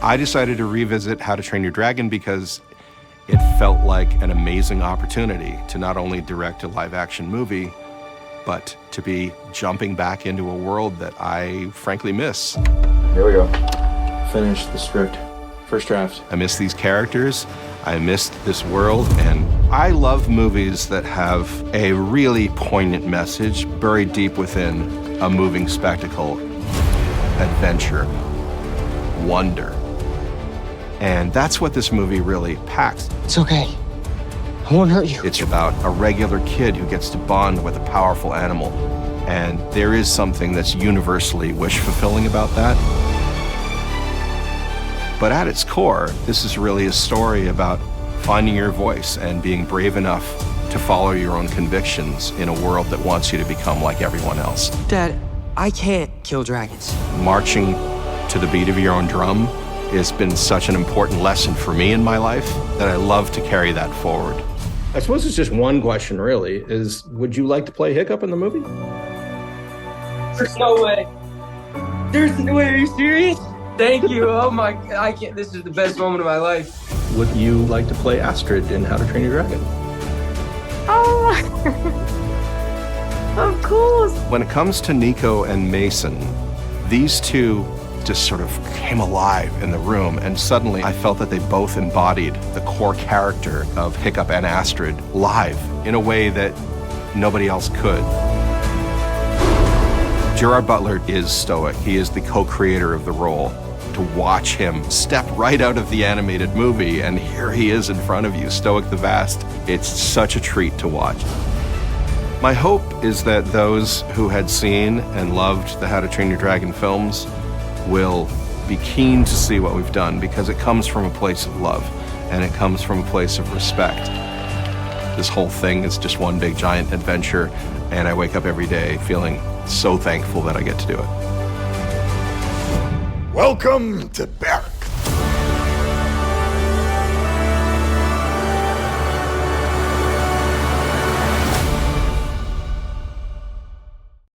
I decided to revisit How to Train Your Dragon because it felt like an amazing opportunity to not only direct a live-action movie, but to be jumping back into a world that I frankly miss. Here we go. Finish the script. First draft. I miss these characters, I missed this world, and I love movies that have a really poignant message buried deep within a moving spectacle, adventure, wonder. And that's what this movie really packs. It's okay. I won't hurt you. It's about a regular kid who gets to bond with a powerful animal. And there is something that's universally wish-fulfilling about that. But at its core, this is really a story about finding your voice and being brave enough to follow your own convictions in a world that wants you to become like everyone else. Dad, I can't kill dragons. Marching to the beat of your own drum has been such an important lesson for me in my life that I love to carry that forward. I suppose it's just one question, really, is would you like to play Hiccup in the movie? There's no way. There's no way. Are you serious? Thank you. Oh my, I can't. This is the best moment of my life. Would you like to play Astrid in How to Train Your Dragon? Oh, of course. When it comes to Nico and Mason, these two just sort of came alive in the room, and suddenly I felt that they both embodied the core character of Hiccup and Astrid live in a way that nobody else could. Gerard Butler is stoic. He is the co-creator of the role. To watch him step right out of the animated movie, and here he is in front of you, Stoic the Vast, it's such a treat to watch. My hope is that those who had seen and loved the How to Train Your Dragon films will be keen to see what we've done, because it comes from a place of love, and it comes from a place of respect. This whole thing is just one big giant adventure, and I wake up every day feeling so thankful that I get to do it. Welcome to BAFTA